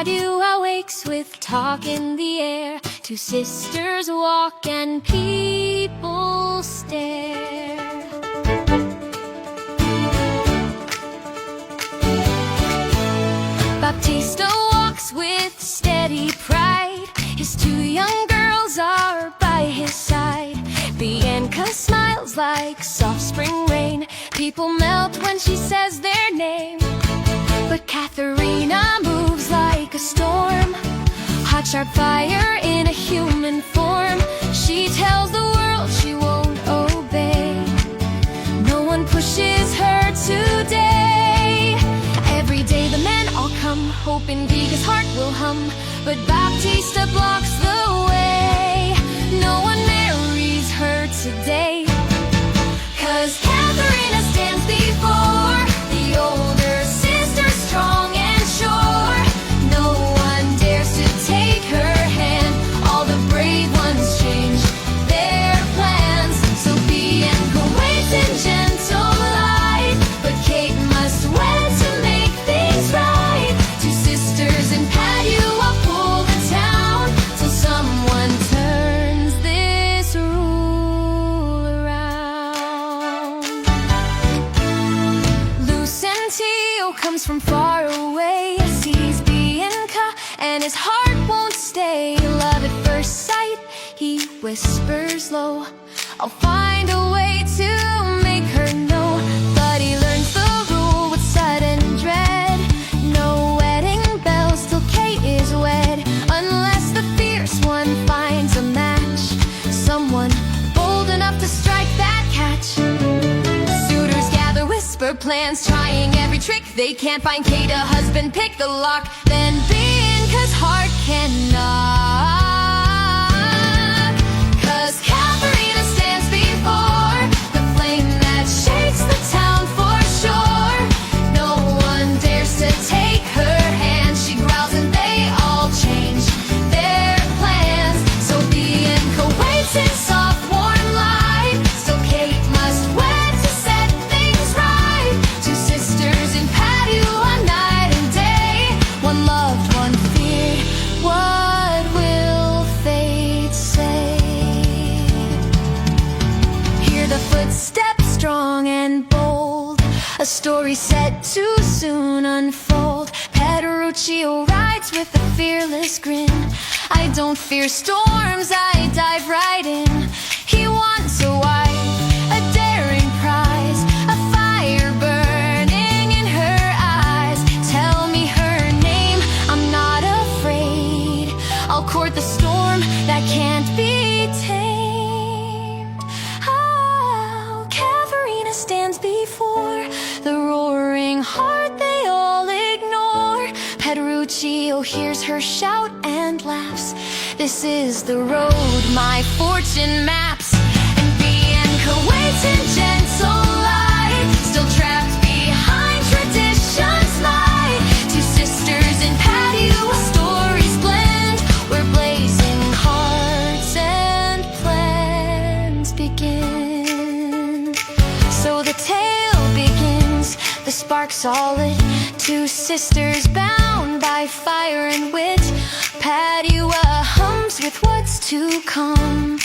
Padua wakes with talk in the air. Two sisters walk and people stare. Baptista walks with steady pride. His two young girls are by his side. Bianca smiles like soft spring rain. People melt when she says their name. But Katharina moves like a storm, hot sharp fire in a human form. She tells the world she won't obey. No one pushes her today. Every day the men all come, hoping Viga's heart will hum. But Baptista blocks the way. No one marries her today. 'Cause Katharina stands before the older sister, strong and sure. No one dares to take her hand. All the brave ones change their plans. So Bianca waits in gentle light, but Kate must wed to make things right. Two sisters in Padua pull the town till someone turns this rule around. Lucentio comes from far away, sees Bianca and his heart won't stay. Love at first sight, he whispers low, I'll find a way to make her know. But he learns the rule with sudden dread. No wedding bells till Kate is wed, unless the fierce one finds a match, someone bold enough to strike that catch. Suitors gather, whisper plans, trying every trick they can't find Kate a husband. Pick the lock, then Bianca's heart can knock. 'Cause Katharina stands before the flame that shakes the town for sure. No one dares to take her hand. She growls and they all change their plans. So Bianca waits in soft warm light. Still Kate must wed to set things right. Two sisters in Padua night and day. One loved, one feared. What will fate say? Hear the footsteps strong and bold. A story set to soon unfold. Petruccio rides with a fearless grin. I don't fear storms, I dive right in. He wants a wife, a daring prize, a fire burning in her eyes. Tell me her name, I'm not afraid. I'll court the storm that can't be tamed. Oh, Katharina stands before the roaring heart they all ignore. Petruccio hears her shout and laughs. This is the road my fortune maps. And Bianca waits in gentle light, still trapped behind tradition's light. Two sisters in Padua, stories blend, where blazing hearts and plans begin. So the tale begins, the spark solid. Two sisters bound by fire and wit. Padua hums with what's to come.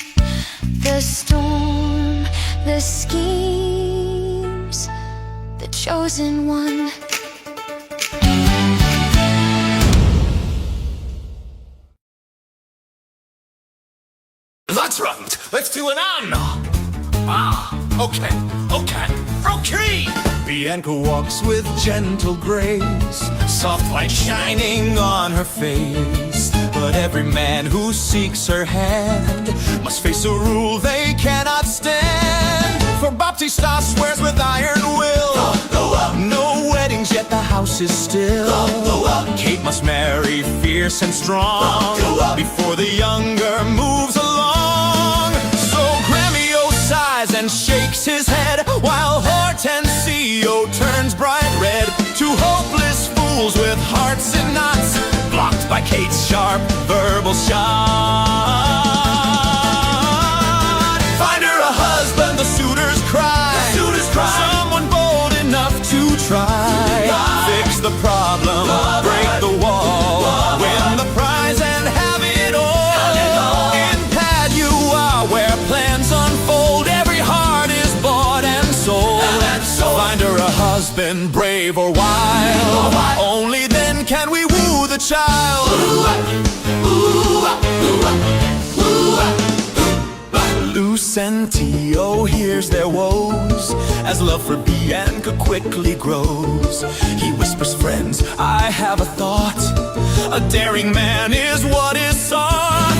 The storm, the schemes, the chosen one. That's right, let's do an Anna. Okay. Bianca walks with gentle grace, soft light shining on her face. But every man who seeks her hand must face a rule they cannot stand. For Baptista swears with iron will, no weddings yet the house is still. Kate must marry fierce and strong before the younger moves along. So Gremio sighs and shakes his head, while Hortensio turns bright red. Two hopeless fools with hearts in knots, blocked by Kate's sharp verbal shot. Find her a husband, the suitors cry. Someone bold enough to try. Fix the problem, break the wall. the child. Lucentio hears their woes as love for Bianca quickly grows. He whispers, friends, I have a thought. A daring man is what is sought.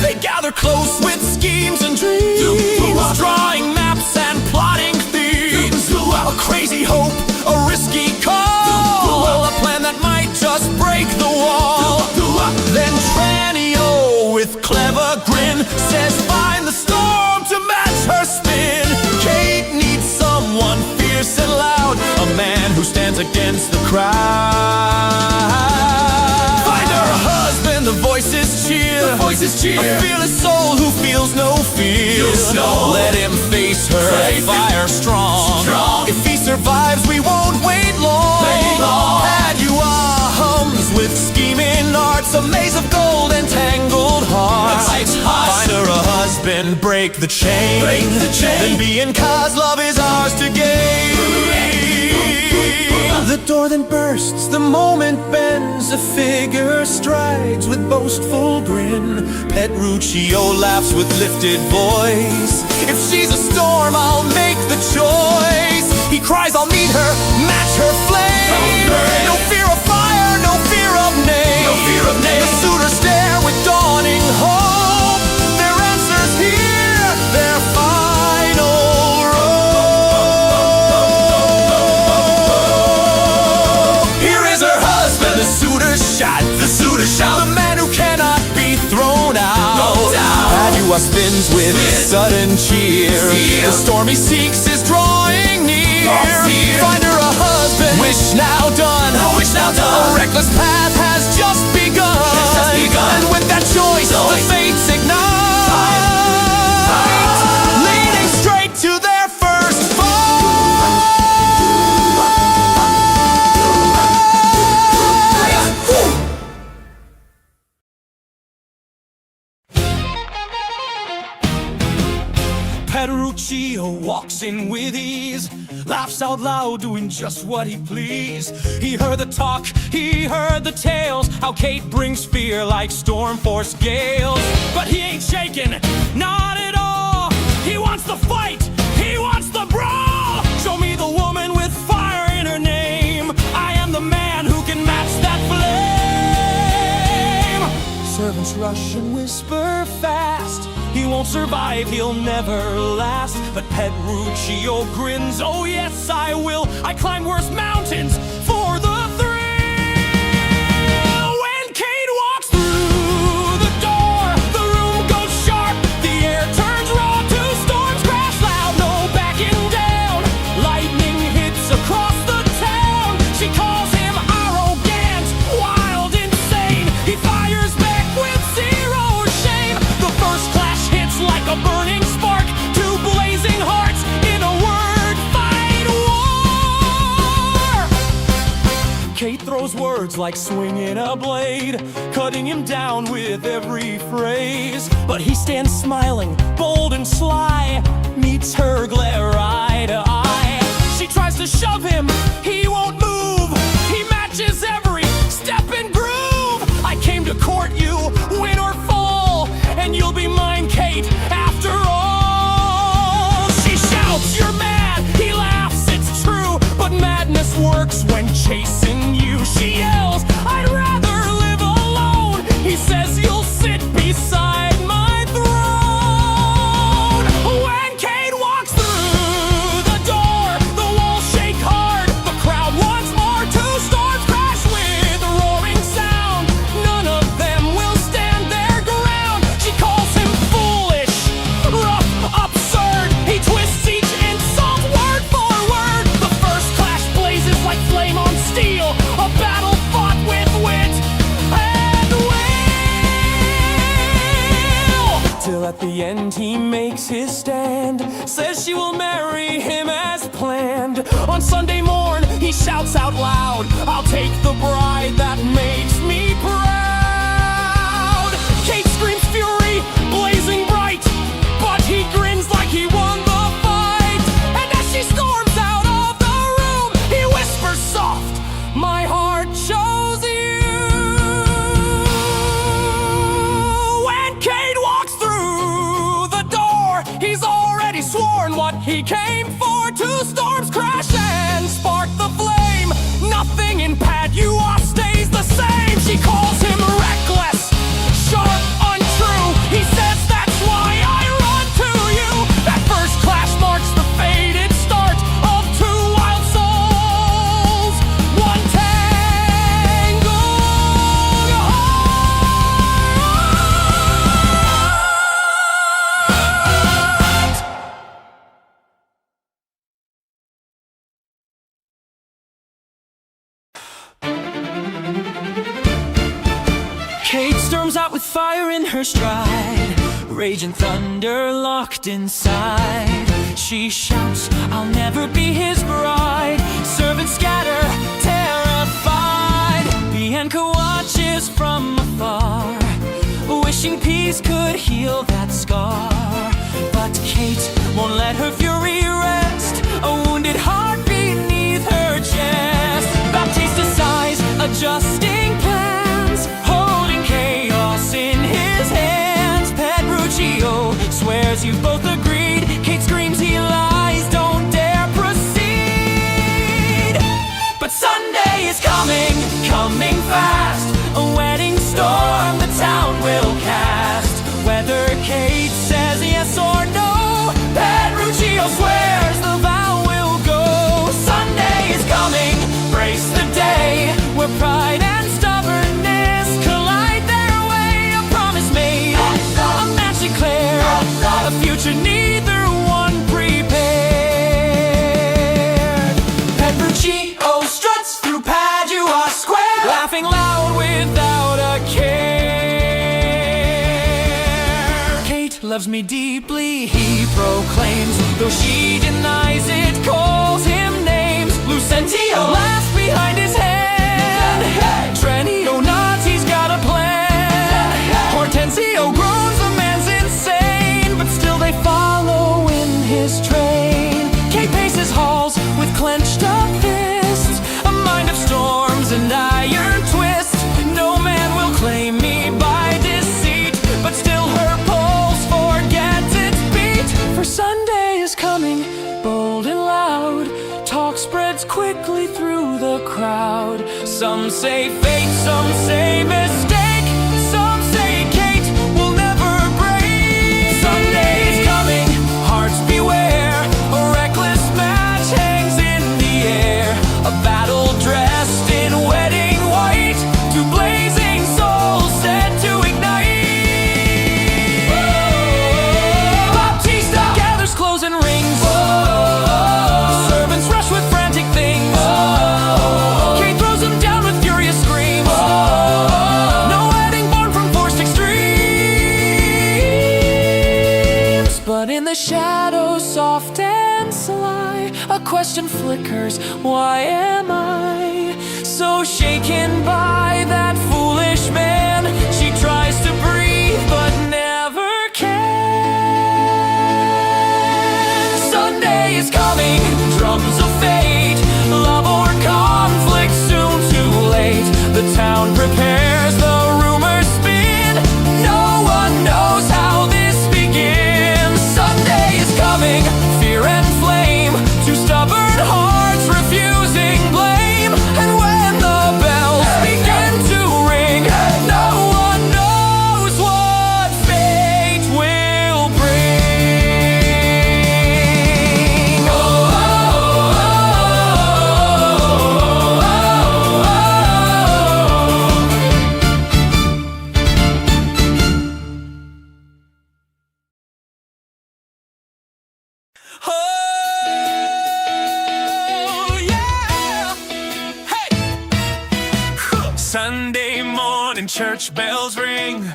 They gather close with schemes and dreams, drawing maps and plotting themes. A crazy hope, a risky call, a plan that might just break the wall. Then Tranio with clever grin says, find the storm to match her spin. Kate needs someone fierce and loud, a man who stands against the crowd. Find her husband, the voices cheer, a fearless soul who feels no fear. Let him face her, fire strong. If he survives, we won't wait long. Padua hums with scheming arts, a maze of gold and tangled hearts. Find her a husband, break the chain. Then Bianca's love is ours to gain. The door then bursts, the moment bends, a figure strides with boastful grin. Petruchio laughs with lifted voice. If she's a storm, I'll make the choice. He cries, I'll meet her, match her flame. No fear of fire, no fear of name. The suitors stare with dawning hope. Their answers here, their final rope. Here is her husband, the suitor's shot. The man who cannot be thrown out. Padua spins with sudden cheer. The storm he seeks is drawing near. Find her a husband, wish now done. A reckless path has just begun. And with that choice, the fates ignite, leading straight to their first Petruchio walks in with ease, laughs out loud, doing just what he please. He heard the talk, he heard the tales, how Kate brings fear like storm force gales. But he ain't shaken, not at all. He wants the fight, he wants the brawl. Show me the woman with fire in her name. I am the man who can match that flame. Servants rush and whisper fast, he won't survive, he'll never last. But Petruchio grins, oh yes I will. I climb worse mountains for the thrill. When Kate walks through the door, the room goes sharp, the air turns raw, two storms crash loud, no backing down. Lightning hits across the town. She calls him arrogant, wild, insane. He fires back with zero shame. The first clash hits like a burning spark, two blazing hearts in a word fight war. Kate throws words like swinging a blade, cutting him down with every phrase. But he stands smiling, bold and sly, meets her glare eye to eye. She tries to shove him, he won't move. He matches every step and groove. I came to court you, win or fall, and you'll be mine, Kate, after all. She shouts, you're mad, he laughs, it's true, but madness works when chasing you. She yells, I'd rather live alone. He says, you'll sit beside my throne. When Kate walks through the door, the walls shake hard, the crowd wants more. Two storms crash with a roaring sound. None of them will stand their ground. She calls him foolish, rough, absurd. He twists each insult word for word. The first clash blazes like flame on steel, a battle fought with wit and will. Till at the end he makes his stand, says she will marry him as planned. On Sunday morn he shouts out loud, I'll take the bride that makes me proud. Kate screams fury, blazing bright, but he grins like he won the fight. And as she storms out of the room, he whispers soft, my heart chose you. He came for two storms crash and spark the flame. Nothing in Padua stays the same. She calls him reckless, sharp, untrue. He says that's why I run to you. That first clash marks the fated start of two wild souls, one tangled heart. Kate storms out with fire in her stride, raging thunder locked inside. She shouts, I'll never be his bride. Servants scatter, terrified. Bianca watches from afar, wishing peace could heal that scar. But Kate won't let her fury rest, a wounded heart beneath her chest. Baptista sighs, adjusting plans, holding chaos in his hands. Petruchio swears you've both agreed. Kate screams he lies, don't dare proceed. But Sunday is coming, coming fast. A wedding storm the town will cast. Whether Kate says yes or no, Petruchio swears the vow will go. Sunday is coming, brace the day, where pride and stubbornness collide their way. A promise made, a match declared, a future neither one prepared. Petruchio struts through Padua Square, laughing loud without a care. Kate loves me deeply, he proclaims, though she denies it, calls him names. Lucentio laughs behind his hand, Trenio nods, he's got a plan. Hortensio groans, the man's insane, but still they follow in his train. Kate paces halls with clenched up fists, a mind of storms and iron twist. No man will claim me by deceit, but still her pulse forgets its beat. For Sunday is coming, bold and loud, talk spreads quickly through the crowd. Some say fate, some say mistake, some say Kate will never break. Sunday is coming, hearts beware, a reckless match hangs in the air. A battle dressed in wedding white, two blazing souls set to ignite. Baptista gathers clothes and rings, servants rush with frantic things. Kate throws them down with furious screams. No wedding born from forced extremes. But in the shadows soft and sly, a question flickers, why am I so shaken by that foolish man? She tries to breathe but never can. Sunday is coming, drums of fate, love or conflict soon too late. The town prepares, the rumors spin, no one knows how this begins. Sunday is coming, fear and flame, two stubborn hearts refusing blame. And when the bells begin to ring, no one knows what fate will bring. Oh, oh, oh, oh, oh. Oh, yeah. Hey. Sunday morning, church bells ring.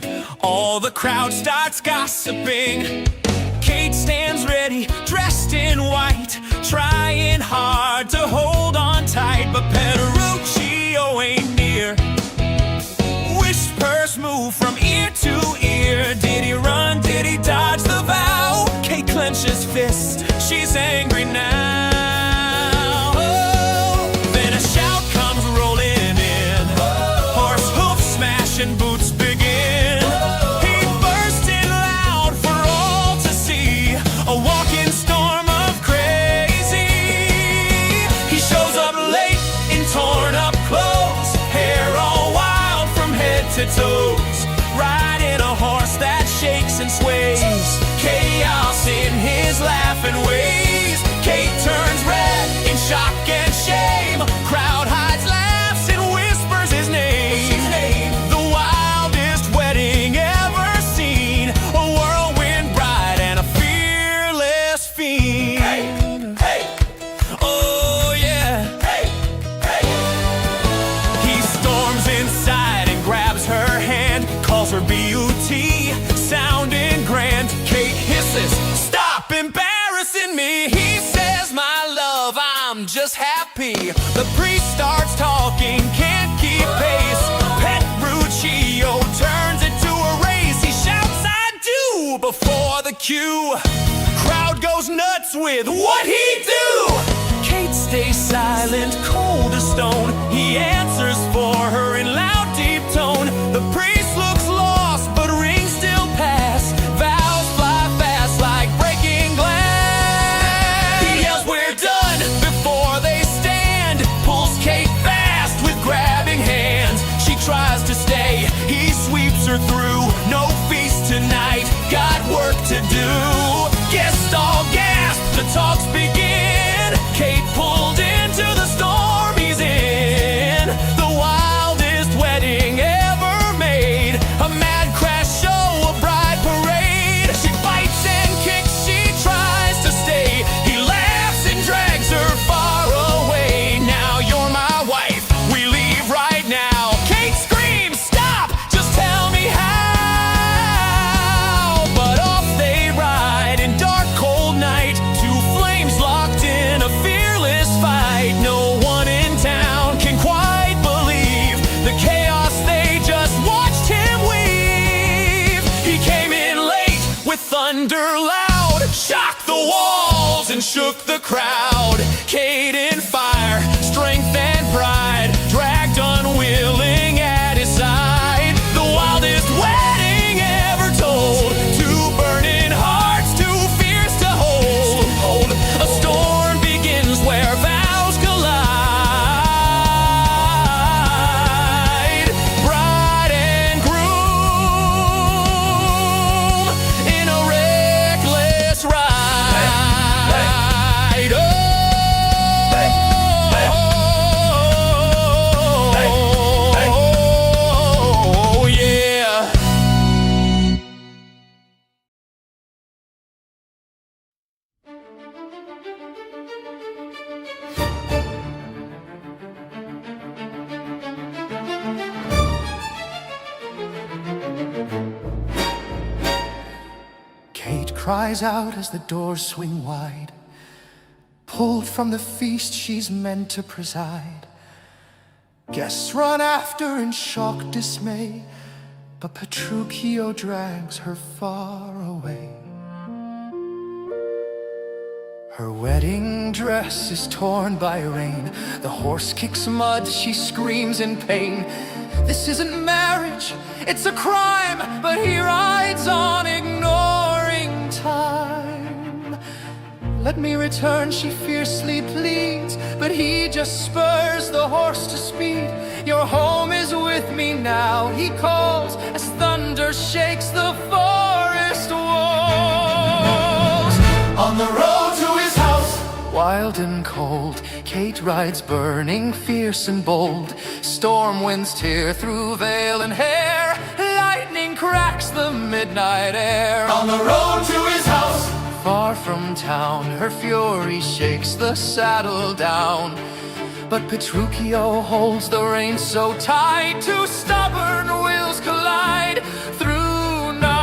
All the crowd starts gossiping. Kate stands ready, dressed in white, trying hard to hold on tight. But Petruchio ain't near. Whispers move from ear to ear. Did he run? Did he dodge the vow? Kate clenches fists, she's angry now. Oh, then a shout comes rolling in. Horse hoof smash and boots begin. He burst in loud for all to see. A walking storm of to toes, riding a horse that shakes and sways, chaos in his laughing ways. Kate turns red in shock and shame, crowd hides, laughs, and whispers his name. The wildest wedding ever seen, a whirlwind bride and a fearless fiend. Hey, hey, oh yeah. Hey, hey. He storms inside and grabs her hand, calls her beauty, sounding grand. Kate hisses, "Stop embarrassing me." He says, "My love, I'm just happy." The priest starts talking, can't keep pace. Petruchio turns it to a race. He shouts, "I do," before the cue. Crowd goes nuts with what'd he do? Kate stays silent, cold as stone. He answers for her in loud, deep tone. The priest looks lost, but rings still pass. Vows fly fast like breaking glass. He yells, "We're done," before they stand. Pulls Kate fast with grabbing hands. She tries to stay, he sweeps her through. No feast tonight, got work to do. Guests all gasp, the talks begin. Kate pulled into the storm he's in. The wildest wedding ever made, a mad crash show, a bride parade. She fights and kicks, she tries to stay. He laughs and drags her far away. "Now you're my wife, we leave right now." Kate screams, "Stop, just tell me how." But off they ride in dark, cold night, two flames locked in a fearless fight. No one in town can quite believe the chaos they just watched him weave. He came in late with thunder loud, shocked the walls and shook the crowd. Kate in fire, strength and pride, dragged unwilling at his side. The wildest wedding ever told, two burning hearts too fierce to hold. A storm begins where vows collide. Bride and groom in a reckless ride. Oh, yeah. Kate cries out as the doors swing wide, pulled from the feast she's meant to preside. Guests run after in shocked dismay, but Petruchio drags her far away. Her wedding dress is torn by rain. The horse kicks mud, she screams in pain. This isn't marriage, it's a crime, but he rides on, ignoring time. Let me return, she fiercely pleads, but he just spurs the horse to speed. Your home is with me now, he calls, as thunder shakes the forest walls. On the road to his house, wild and cold, Kate rides burning, fierce and bold. Storm winds tear through veil and hair, lightning cracks the midnight air. On the road to his house, far from town, her fury shakes the saddle down. But Petruchio holds the reins so tight, two stubborn wills collide through night.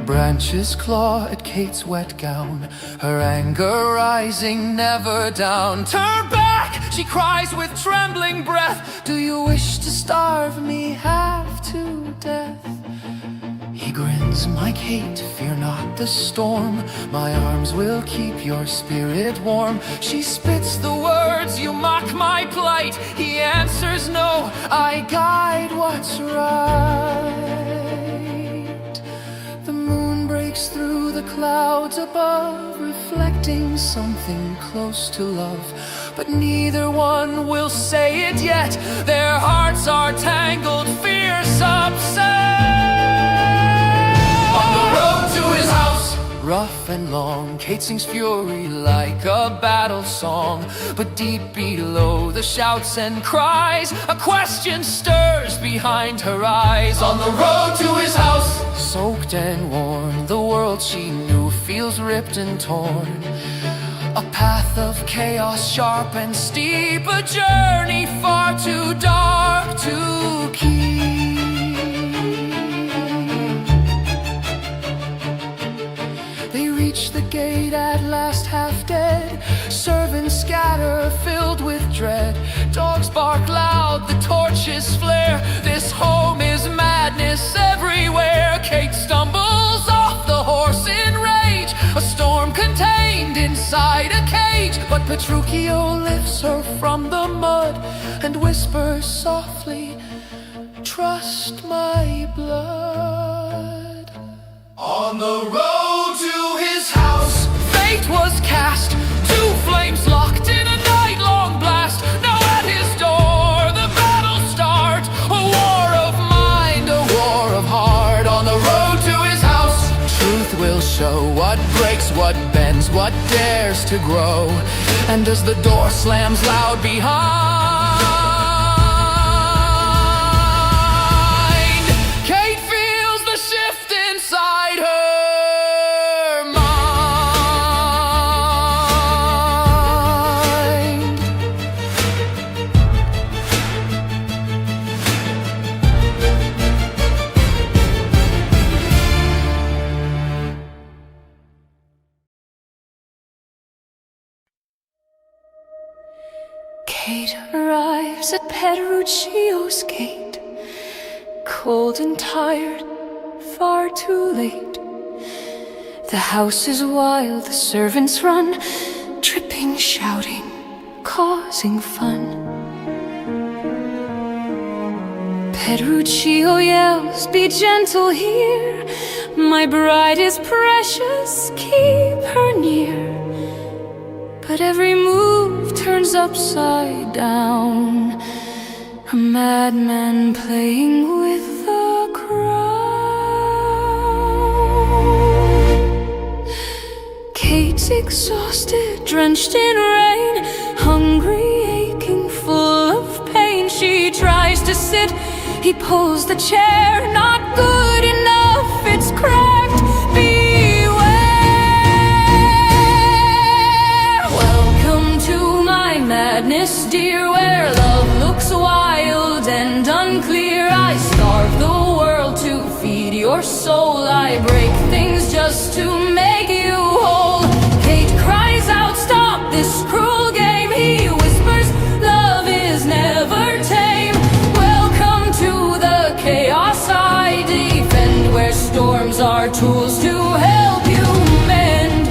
Branches claw at Kate's wet gown, her anger rising, never down. Turn back, she cries with trembling breath. Do you wish to starve me half to death? He grins, my Kate, fear not the storm. My arms will keep your spirit warm. She spits the words, you mock my plight. He answers, no, I guide what's right. The moon breaks through the clouds above, reflecting something close to love. but neither one will say it yet. Their hearts are tangled, fierce upset. On the road to his house, rough and long, Kate sings fury like a battle song. But deep below the shouts and cries, a question stirs behind her eyes. On the road to his house, soaked and worn, the world she knew feels ripped and torn. A path of chaos, sharp and steep, a journey far too dark to keep. They reach the gate at last, half dead. Servants scatter, filled with dread. Dogs bark loud, the torches flare. This home is madness everywhere. Kate stumbles off the horse in rage, a storm contained inside a cage. But Petruchio lifts her from the mud and whispers softly, "Trust my blood." On the road to his house, fate was cast, two flames locked in a night-long blast. Now at his door the battle starts, a war of mind, a war of heart. On the road to his house, truth will show what breaks, what bends, what dares to grow. And as the door slams loud behind, Kate feels the shift inside her mind. Kate arrives at Petruchio's gate, cold and tired, far too late. The house is wild, the servants run, tripping, shouting, causing fun. Petruchio yells, "Be gentle here, my bride is precious, keep her near." But every move turns upside down, a madman playing with the crown. Kate's exhausted, drenched in rain, hungry, aching, full of pain. She tries to sit, he pulls the chair. Not good enough, it's cracked. Madness, dear, where love looks wild and unclear. I starve the world to feed your soul. I break things just to make you whole. Kate cries out, "Stop this cruel game." He whispers, "Love is never tame." Welcome to the chaos I defend, where storms are tools to help you mend.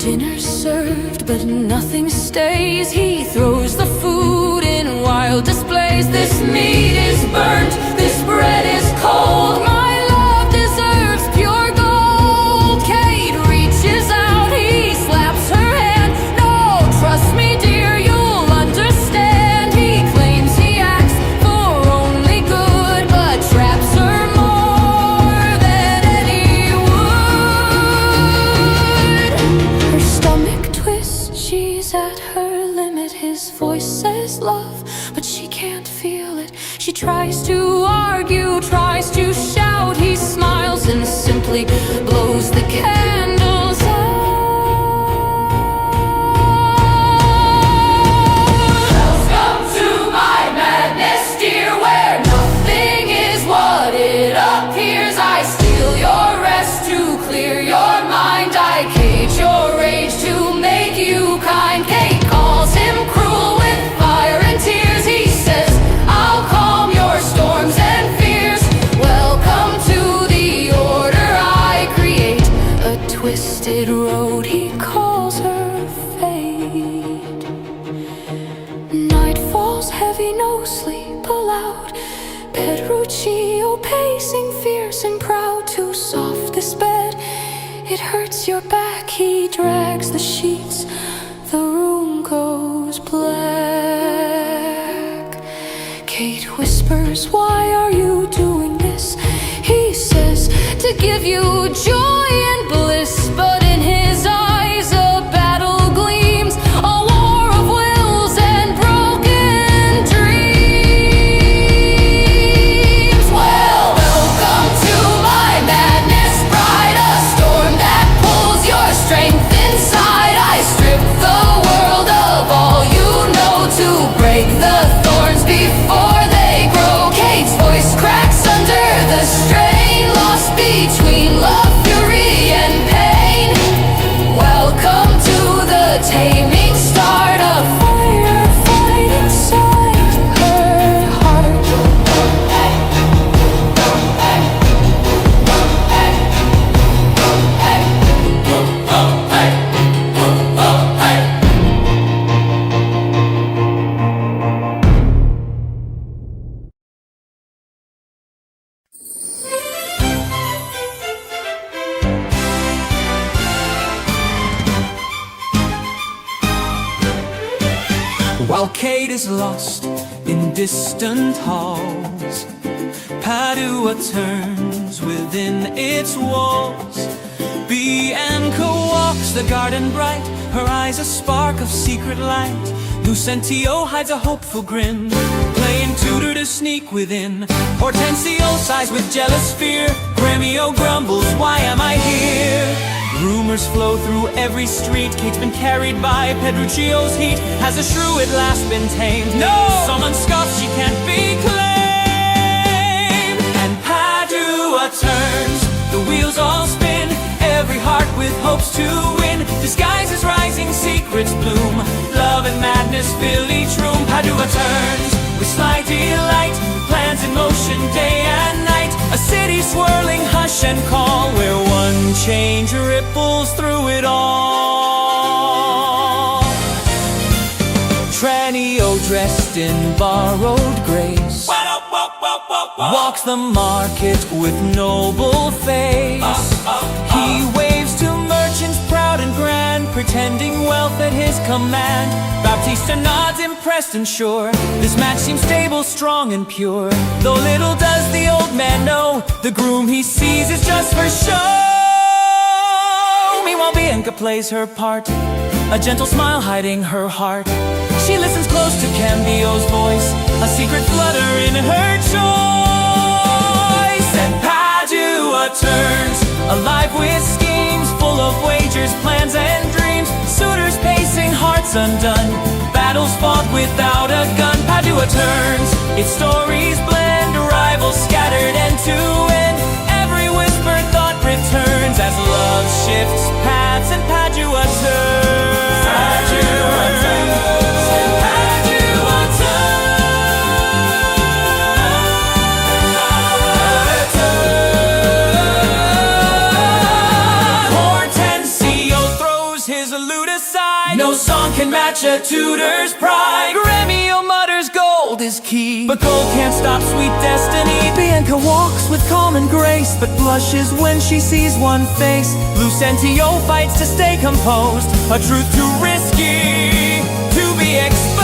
Dinner's served, but nothing stays. He throws the food in wild displays. This meat is burnt, this bread is cold. My love deserves pure gold. Kate reaches out, he slaps her hand. "No, trust me, dear, you'll understand." He claims he acts for only good, but traps her more than any would. Her stomach twists, she's at her limit. His voice says love, but she can't feel it. She tries to argue, tries to shout. He smiles and simply blows the candles out. Welcome to my madness, dear, where nothing is what it appears. I steal your rest to clear your mind. I cage your rage to make you kind. Kate calls him cruel with fire and tears. He says, "I'll calm your storms and fears." Welcome to the order I create, a twisted road he calls her fate. Night falls heavy, no sleep allowed. Petruchio pacing, fierce and proud. Too soft this bed, it hurts your back. He drags the sheets, you joy and bliss, but in his eyes a battle gleams, a war of wills and broken dreams. Well, welcome to my madness bride, a storm that pulls your strength inside. I strip the world of all you know to break the thorns before they grow. Kate's voice cracks under the strain, lost between love, fury, and pain. Welcome to the taming start, a fire fight inside her heart. While Kate is lost in distant halls, Padua turns within its walls. Bianca walks the garden bright, her eyes a spark of secret light. Lucentio hides a hopeful grin, playing tutor to sneak within. Hortensio sighs with jealous fear, Gremio grumbles, why am I here? Rumors flow through every street, Kate's been carried by Petruccio's heat. Has the shrew at last been tamed? No! Someone scoffs, she can't be claimed. And Padua turns, the wheels all spin, every heart with hopes to win. Disguises rising, secrets bloom, love and madness fill each room. Padua turns, with sly delight, plans in motion day and night. A city swirling hush and call, where one change ripples through it all. Tranio dressed in borrowed grace walks the market with noble face. He waves to merchants proud and grand, pretending wealth at his command. Baptista nods impressed and sure, this match seems stable, strong and pure. Though little does the old man know, the groom he sees is just for show. Meanwhile Bianca plays her part, a gentle smile hiding her heart. She listens close to Cambio's voice, a secret flutter in her choice. And Padua turns, alive with schemes, full of wagers, plans and dreams. Suitors pacing, hearts undone, battles fought without a gun. Padua turns, its stories blend, rivals scattered end to end. Every whispered thought returns as love shifts paths and Padua turns. Padua turns. No song can match a tutor's pride. Gremio mutters gold is key, but gold can't stop sweet destiny. Bianca walks with calm and grace, but blushes when she sees one face. Lucentio fights to stay composed, a truth too risky to be exposed.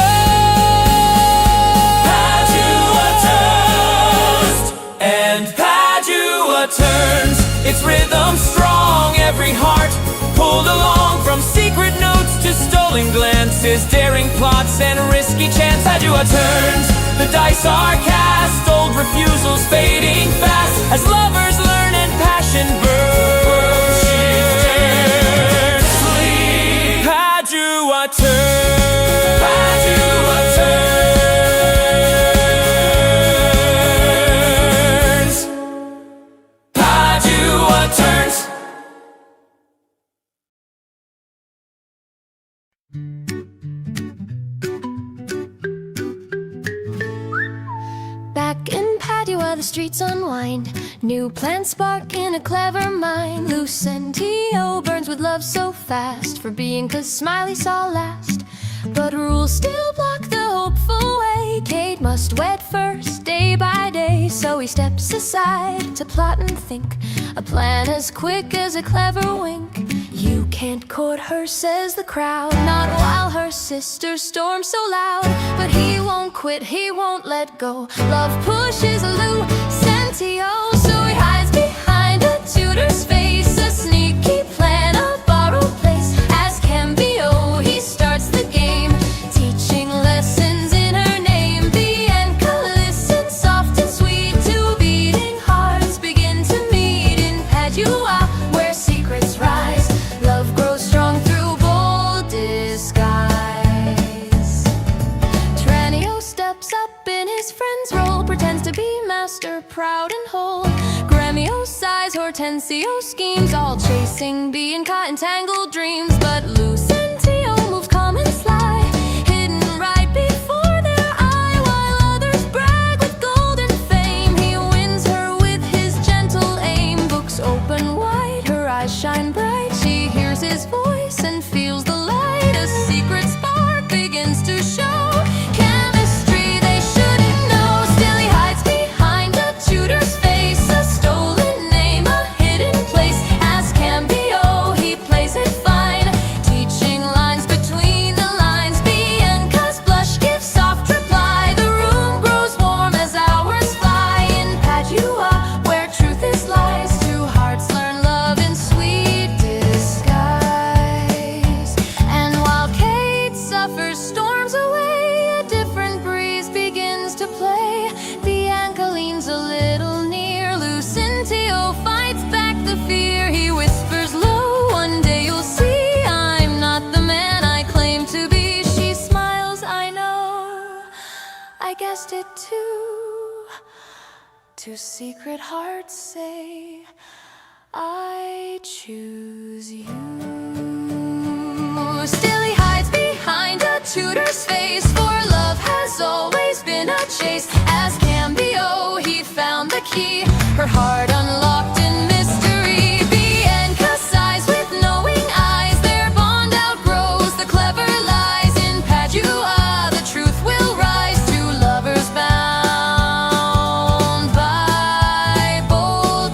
Padua toast, and Padua turns, its rhythm strong, every heart pulled along. From secret notes to stolen glances, daring plots and risky chance. Padua turns, the dice are cast, old refusals fading fast, as lovers learn and passion burns. Sleep, Padua turns. Padua turns. Padua turns. Back in Padua, the streets unwind, new plans spark in a clever mind. Lucentio burns with love so fast, for Bianca's smile he saw last. But rules still block the hopeful way. Kate must wed first, day by day. So he steps aside to plot and think, a plan as quick as a clever wink. You can't court her, says the crowd, not while her sisters storm so loud. But he won't quit, he won't let go. Love pushes Lucentio, so he hides behind a tutor's face, a sneaky plan, a borrowed place. As Cambio, he starts the game, teaching lessons in her name. Bianca listens, soft and sweet, to beating hearts begin to meet in Padua, where secrets rise. Love grows strong through bold disguise. Tranio steps up in his friend's role, pretends to be master, proud and whole. Gremio sighs, Hortensio schemes, all chasing Bianca in tangled dreams. But Lucentio moves calm and sly, hidden right before their eye, while others brag with golden fame. He wins her with his gentle aim. Books open wide, her eyes shine bright. She hears his voice and feels the light. A secret spark begins to show. Chemistry they shouldn't know. Still he hides behind a tutor's face, a stolen name, a hidden place. As Cambio, he plays it fine, teaching lines between the lines. Bianca's blush gives soft reply. The room grows warm as hours fly. In Padua, where truth is lies, two hearts learn love in sweet disguise. And while Kate suffers storms away, a different breeze begins to play. Bianca leans a little near, Lucentio fights back the fear. He whispers low, one day you'll see I'm not the man I claim to be. She smiles, I know, I guessed it too. Two secret hearts say, I choose you. Still he hides behind a tutor's face, for love has always been a chase. As Cambio, he found the key, her heart unlocked in mystery. Bianca sighs with knowing eyes, their bond outgrows the clever lies. In Padua, the truth will rise, two lovers bound by bold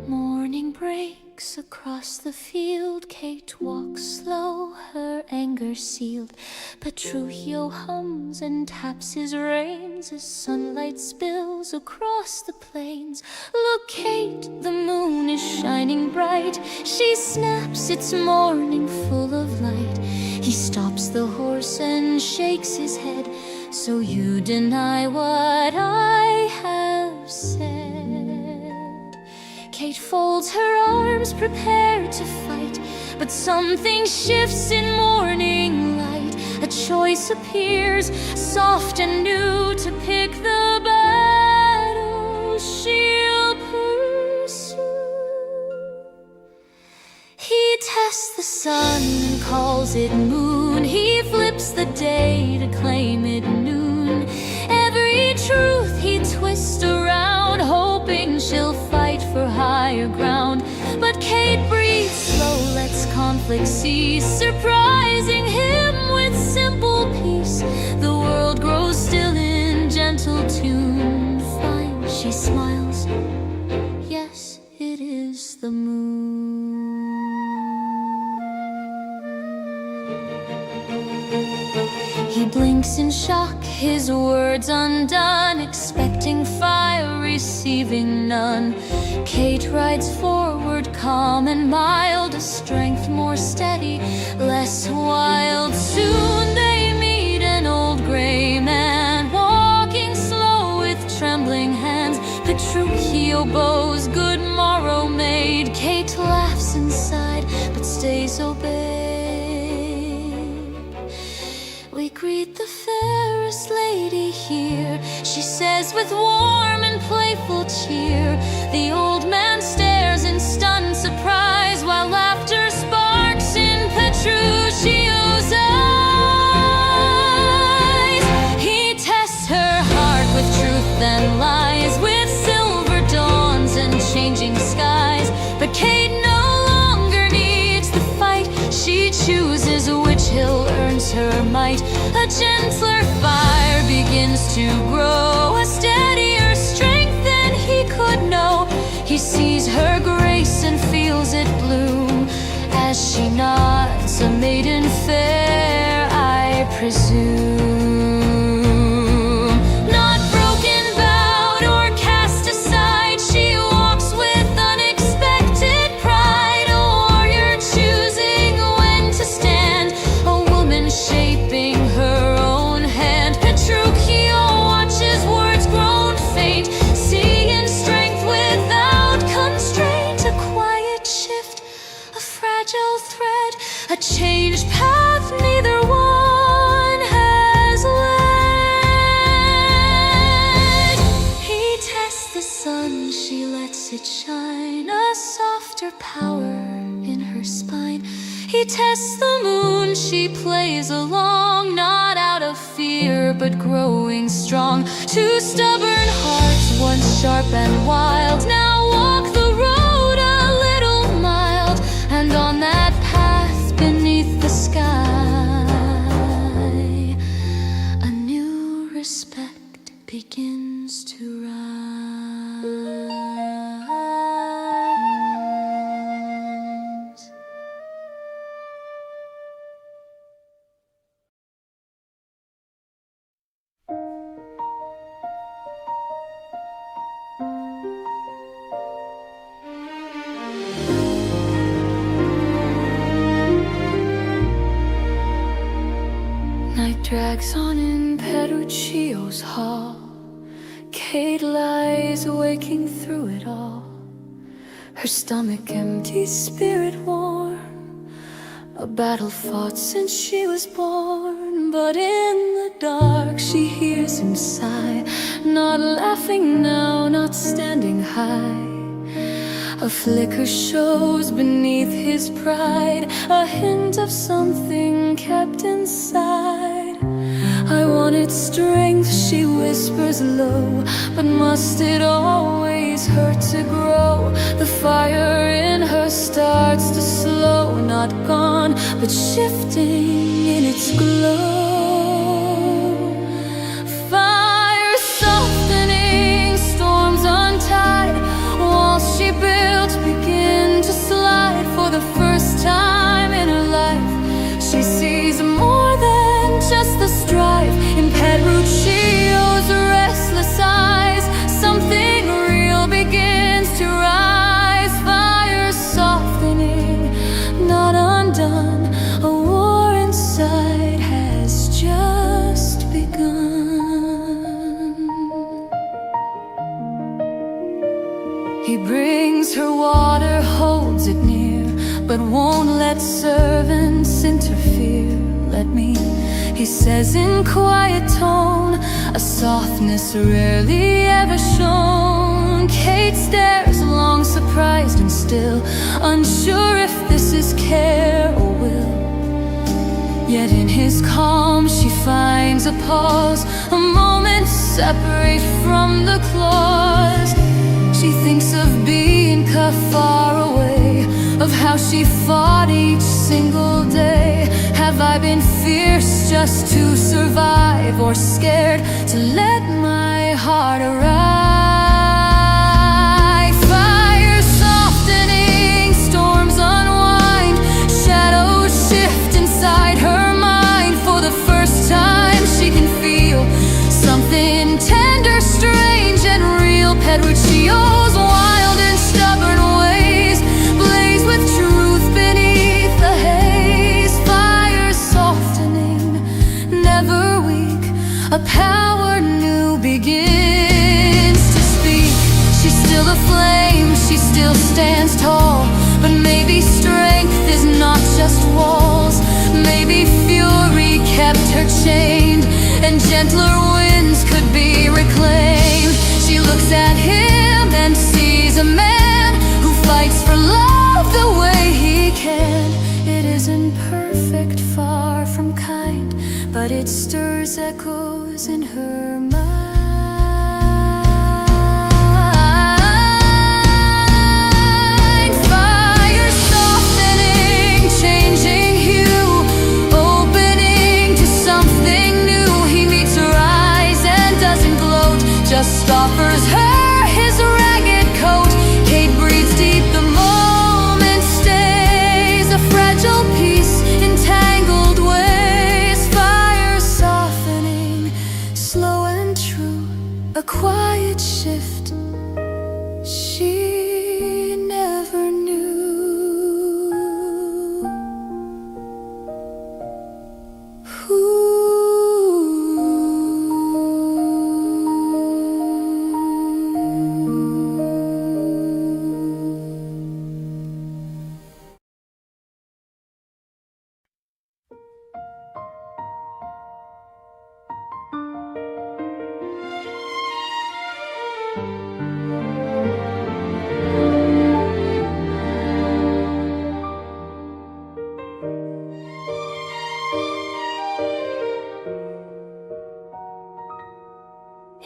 Morning breaks across the field. Kate walks slow, her anger sealed. Petruchio hums and taps his reins as sunlight spills across the plains. Look, Kate, the moon is shining bright. She snaps, it's morning full of light. He stops the horse and shakes his head. So you deny what I have said. Kate folds her arms, prepared to fight, but something shifts in morning light. A choice appears, soft and new, to pick the battle she'll pursue. He tests the sun and calls it moon. He flips the day to claim it noon. Every truth he twists around, hoping she'll fight for higher ground. But Kate breathes slow, lets conflict cease, surprising him with simple peace. The world grows still in gentle tune. Fine, she smiles. Yes, it is the moon. He blinks in shock, his words undone, expecting fire, receiving none. Kate rides forward, calm and mild, a strength more steady, less wild. Soon they meet an old gray man, walking slow with trembling hands. Petruchio bows, good morrow maid. Kate laughs inside, but stays obeyed. We greet the fairest lady here, she says with warm and playful cheer. The old man stares in stunned surprise, while laughter sparks in with truth and lies, with silver dawns and changing skies. But Kate no longer needs the fight. She chooses which hill earns her might. A gentler fire begins to grow, a steadier strength than he could know. He sees her grace and feels it bloom as she nods, a maiden fair, I presume. Not broken, bowed, or cast aside, she walks with unexpected pride. A warrior choosing when to stand, a woman shaping her own hand. Petruchio watches words grown faint, seeing strength without constraint. A quiet shift, a fragile thread, a changed path neither one has led. He tests the sun, she lets it shine, a softer power in her spine. He tests the moon, she plays along, not out of fear but growing strong. Two stubborn hearts, once sharp and wild, now walk the road a little mild. And on that path beneath the sky, a new respect begins to rise. Night drags on in Petruchio's hall. Kate lies waking through it all, her stomach empty, spirit warm. A battle fought since she was born, but in the dark she hears him sigh. Not laughing now, not standing high. A flicker shows beneath his pride, a hint of something kept inside. I wanted strength, she whispers low, but must it always hurt to grow? The fire in her starts to slow, not gone, but shifting in its glow. Fire softening, storms untied, walls she built begin to slide. For the first time in her life, she sees more than just the strife. In Petruchio's restless eyes, something real begins to rise. Fire softening, not undone, a war inside has just begun. He brings her water, holds it near, but won't let servants interfere. Let me, he says in quiet tone, a softness rarely ever shown. Kate stares, long surprised and still, unsure if this is care or will. Yet in his calm she finds a pause, a moment separate from the claws. She thinks of being cut far away, of how she fought each single day. Have I been fierce just to survive, or scared to let my heart arrive? Fire softening, storms unwind, shadows shift inside her mind. For the first time she can feel something tender, strange and real. Petruchio's wild and stubborn ways blaze with truth beneath the haze. Fire softening, never weak, a power new begins to speak. She's still a flame, she still stands tall, but maybe strength is not just walls. Maybe fury kept her chained, and gentler winds could be reclaimed. She looks at him and sees a man who fights for love the way he can. It isn't perfect, far from kind, but it stirs echoes in her mind. just offers her his ragged coat. Kate breathes deep, the moment stays, a fragile piece in tangled ways. Fire softening, slow and true, a quiet shift she never knew.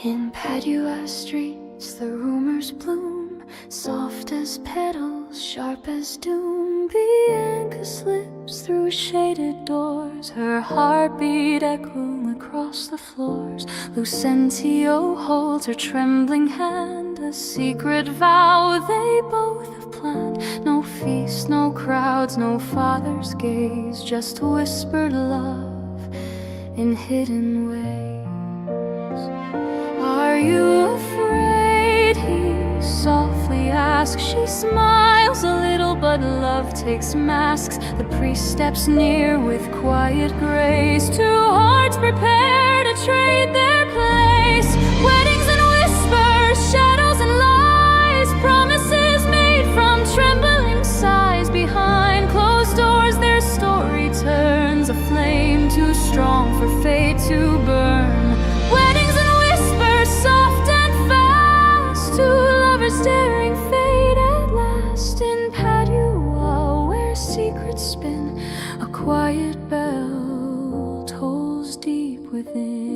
In Padua streets the rumors bloom, soft as petals, sharp as doom. Bianca slips through shaded doors, her heartbeat echoing across the floors. Lucentio holds her trembling hand, a secret vow they both have planned. No feast, no crowds, no father's gaze, just whispered love in hidden ways. Are you afraid? He softly asks. She smiles a little, but love takes masks. The priest steps near with quiet grace. Two hearts prepare to trade their place. Weddings and whispers, shadows and lies, promises made from trembling sighs. Behind closed doors their story turns, a flame too strong for fate to burn. Weddings and whispers, soft and fast, two lovers staring fate at last. In Padua, where secrets spin, a quiet bell tolls deep within.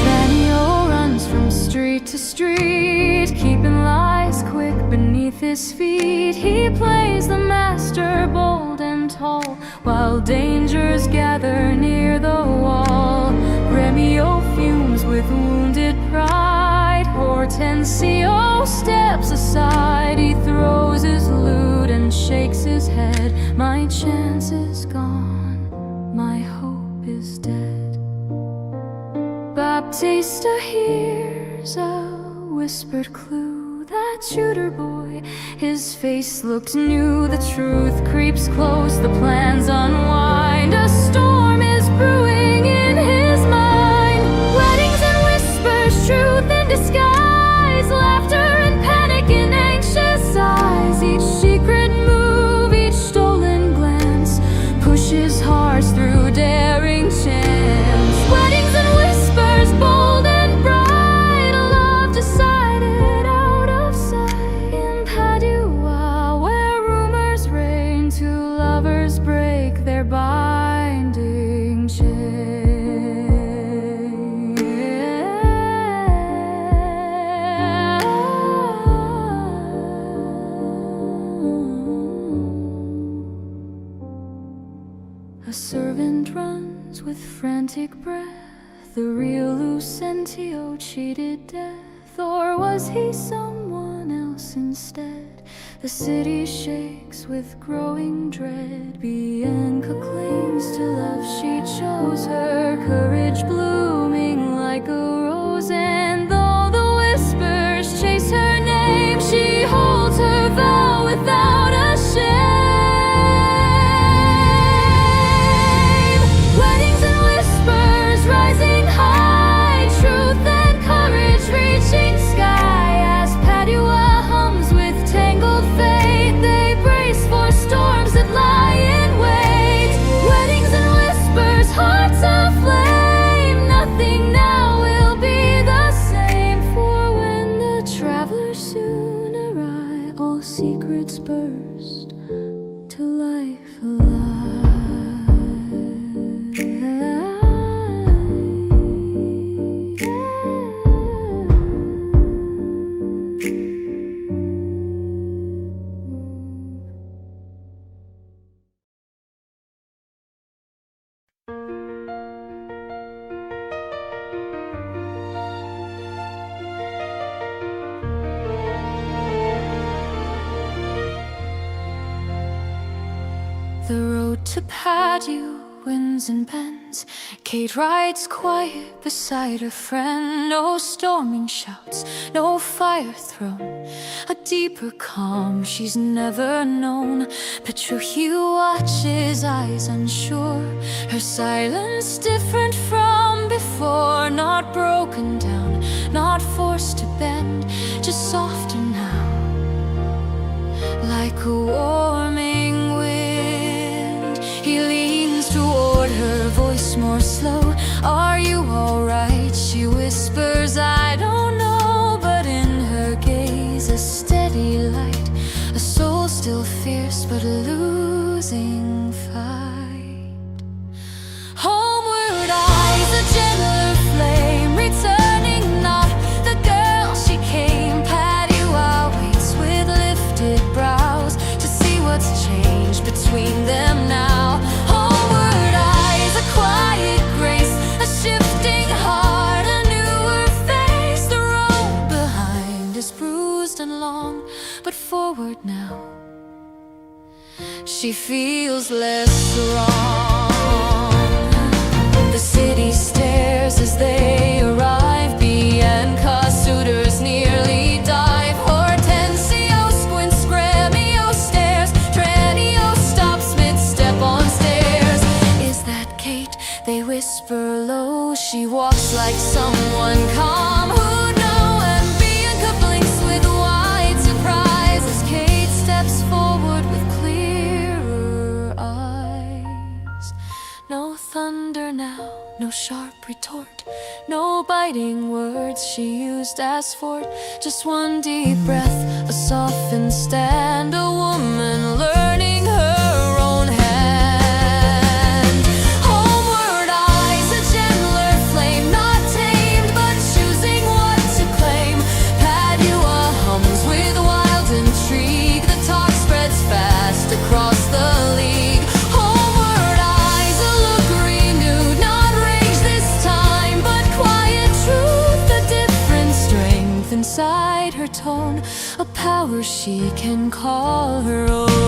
Tranio runs from street to street, keeping lies quick beneath his feet. He plays the master bold and tall, while dangers gather near the wall. Remio fumes with wounded pride, Hortensio steps aside. He throws his lute and shakes his head. My chance is gone, my hope is dead. Baptista hears a whispered clue. That tutor boy, his face looked new. The truth creeps close, the plans unwind. A storm is brewing in his mind. Weddings and whispers, truth in disguise, laughter and panic in anxious eyes. Each secret move, each stolen glance, pushes hearts through daring chance. Weddings and whispers, bold and bright, love decided out of sight. In Padua, where rumors reign, two lovers break their binding chain. A servant runs with frantic breath. The real Lucentio cheated death, or was he someone else instead? The city shakes with growing dread. Bianca clings to love she chose, her courage blooming like a rose. And though the whispers chase her name, she holds her vow without a shame. Weddings and whispers rising high, truth and courage reaching sky. As Padua hums with tangled fate, they brace for storms that lie in wait. Weddings and whispers, hearts aflame, The road to Padua winds and bends. Kate rides quiet beside her friend. No storming shouts, no fire thrown. A deeper calm she's never known. Petruchio watches, eyes unsure. Her silence different from before. Not broken down, not forced to bend, just softer now, like a warming wind. He leans toward her, voice more slow. Are you alright? She whispers, I don't know. But in her gaze a steady light, a soul still fierce but a losing fight. Homeward eyes, a gentler flame, returning not the girl she came. Padua waits with lifted brows to see what's changed between them now. Homeward eyes, a quiet grace, a shifting heart, a newer face. The road behind is bruised and long, but forward now she feels less strong. The city stares as they arrive. Bianca suitors nearly dive. Hortensio squints, Gremio stares. Tranio stops mid-step on stairs. Is that Kate? They whisper low. She walks like someone calm who'd know. And Bianca blinks with wide surprise as Kate steps forward with clearer eyes. No thunder now, no sharp retort, no biting words she used as fort. Just one deep breath, a softened stand, a woman learning her own hand. Homeward eyes, a gentler flame, not tamed but choosing what to claim. Padua hums with wild intrigue, the talk spreads fast across the league. Homeward eyes, a look renewed, not rage this time but quiet truth, a different strength inside her tone, a power she can call her own.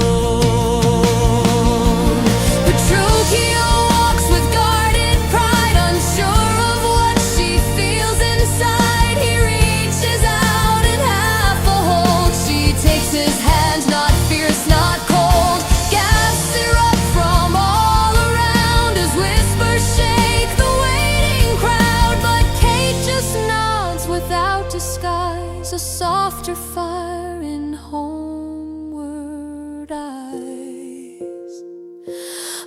Petruchio walks with guarded pride, unsure of what she feels inside. He reaches out in half a hold. She takes his hand, not fierce, not cold. Gasps erupt from all around as whispers shake the waiting crowd. But Kate just nods without disguise, a softer fire in homeward eyes.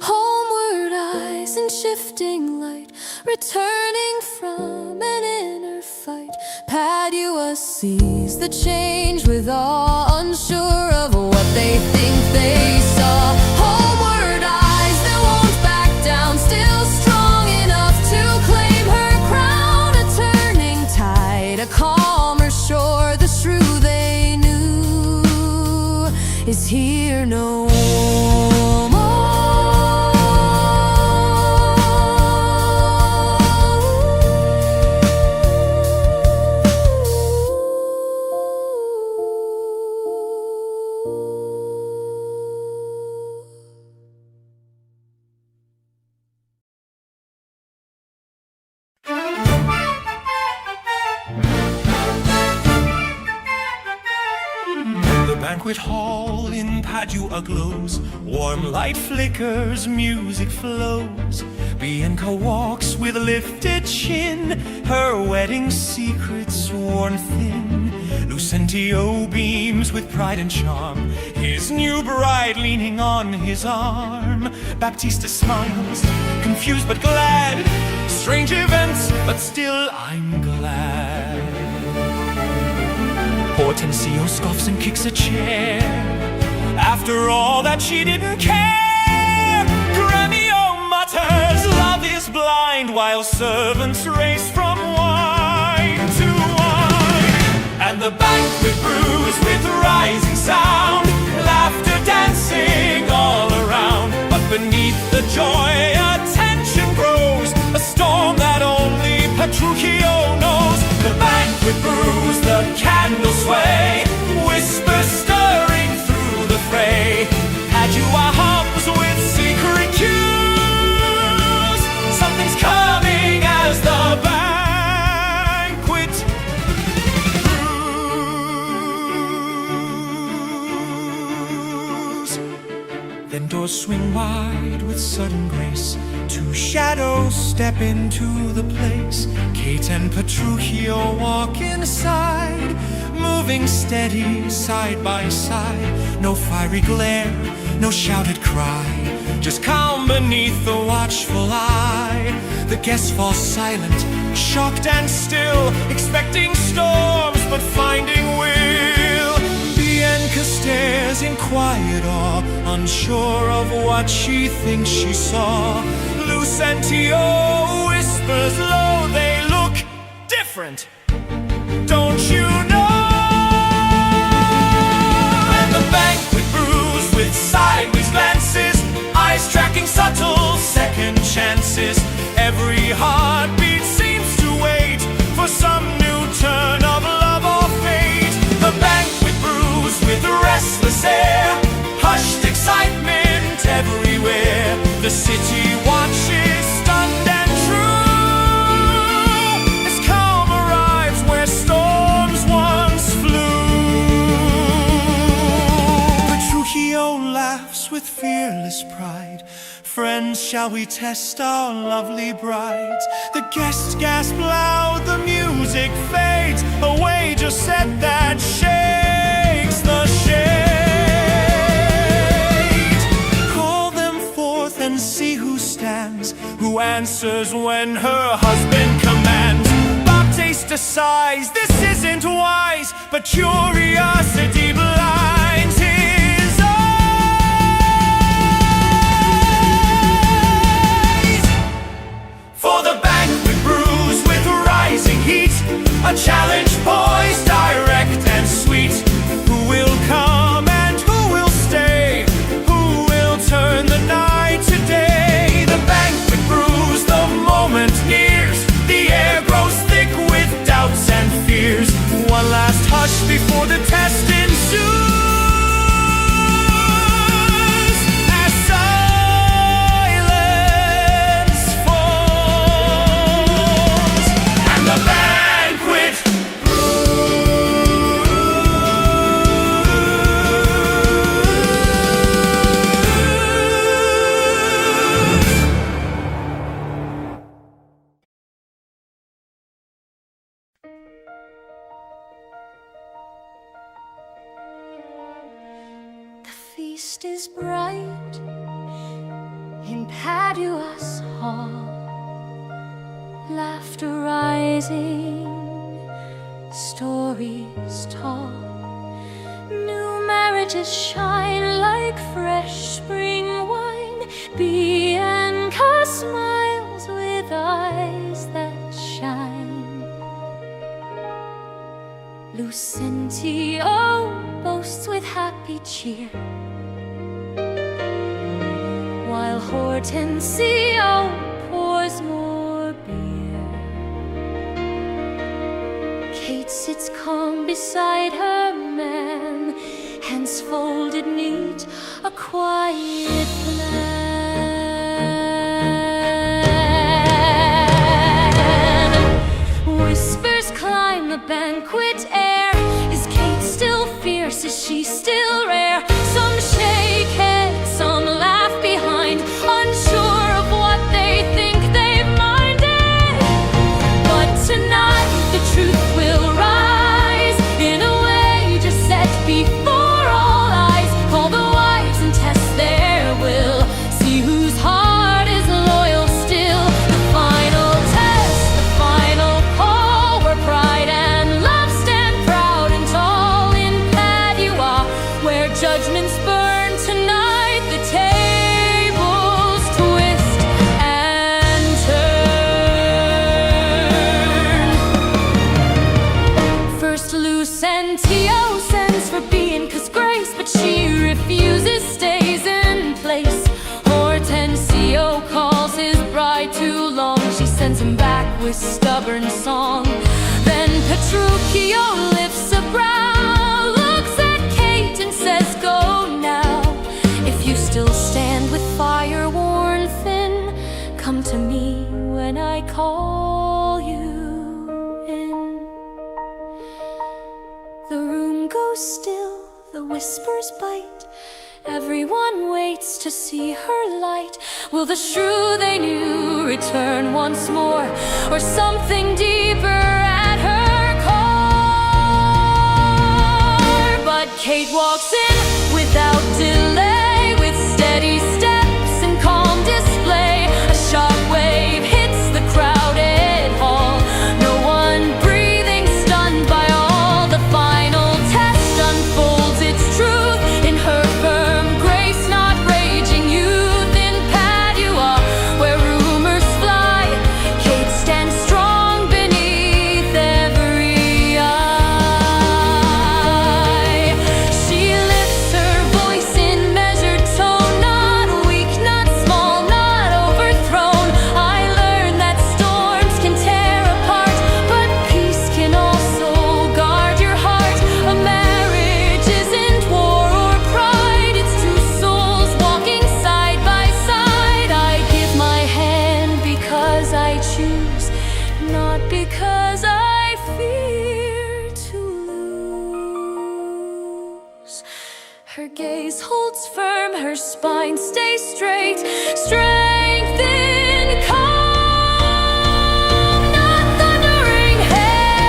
Homeward eyes in shifting light, returning from an inner fight. Padua sees the change with awe, unsure of what they think they saw. Homeward eyes that won't back down, still strong enough to claim her crown. A turning tide, a calmer shore. The Shrew they knew is here no The banquet hall in Padua glows, warm light flickers, music flows. Bianca walks with lifted chin, her wedding secrets worn thin. Lucentio beams with pride and charm, his new bride leaning on his arm. Baptista smiles, confused but glad. Strange events, but still I'm glad. Hortensio scoffs and kicks a chair. After all that she didn't care. Gremio mutters, love is blind, while servants race from wine to wine. And the banquet brews with rising sound, laughter dancing all around. But beneath the joy, attention windows swing wide with sudden grace. Two shadows step into the place. Kate and Petruchio walk inside, moving steady side by side. No fiery glare, no shouted cry, just calm beneath the watchful eye. The guests fall silent, shocked and still, expecting storms but finding will. Bianca stares in quiet awe, unsure of what she thinks she saw. Lucentio whispers low, they look different, don't you know? And the banquet brews with sideways glances, eyes tracking subtle second chances. Every heartbeat seems to wait for some new turn of love or fate. The banquet brews with restless air, hushed excitement everywhere. The city watches, stunned and true, as calm arrives where storms once flew. Petruchio laughs with fearless pride. Friends, shall we test our lovely brides? The guests gasp loud, the music fades. A wager set that shakes the shade. Call them forth and see who stands, who answers when her husband commands. Baptista sighs, this isn't wise, but curiosity blinds his eyes. For the banquet brews with rising heat, a challenge poised, direct and sweet. Who will come and who will stay? Who will turn the night to day? The banquet brews, the moment nears. The air grows thick with doubts and fears. One last hush before the test ensues. As silence falls and the banquet feast is bright in Padua's hall, laughter rising, stories tall. New marriages shine like fresh spring wine. Bianca smiles with eyes that shine. Lucentio boasts with happy cheer, while Hortensio pours more beer. Kate sits calm beside her man, hands folded neat, a quiet plan. Whispers climb the banquet air. Is Kate still fierce? Is she still rare? Some shake heads, some laugh behind, unsure of what they think they've minded. But tonight the truth will rise in a wager set before all eyes. Call the wives and test their will, see whose heart is loyal still. The final test, the final call, where pride and love stand proud and tall in Padua, where judgments burn tonight. The tables twist and turn. First Lucentio sends for Bianca's grace, but she refuses, stays in place. Hortensio calls his bride too long, she sends him back with stubborn song. Then Petruchio lifts a brow, looks at Kate and says, go now. If you still stand with fire worn thin, come to me when I call you in. The room goes still, the whispers bite, Everyone waits to see her light. Will the shrew they knew return once more, or something deeper at her core? But Kate walks in without delay, with steady steps and calm display. A sharp wave hits the crowded hall, no one breathing, stunned by all. The final test unfolds its truth in her firm grace, not raging youth. In Padua, where rumors fly, Kate stands strong beneath every eye. She lifts her voice in measured tone, not weak, not small, not overthrown. I learned that storms can tear apart, but peace can also guard your heart. A marriage isn't war or pride, it's two souls walking side by side. I give my hand because I choose, not because I fear to lose. Her gaze holds firm, her spine stays straight. Strength in calm, not thundering hate.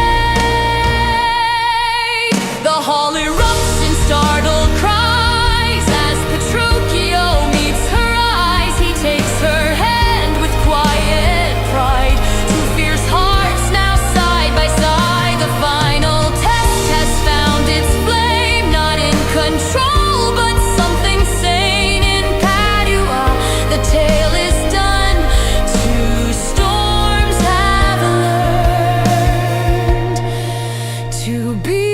The hall erupts in startled cries as Petruchio meets her eyes. He takes her hand with quiet pride. Two fierce hearts now side by side. The final test has found its flame, not in control, but something sane. In Padua, the tale is done. Two storms have learned to be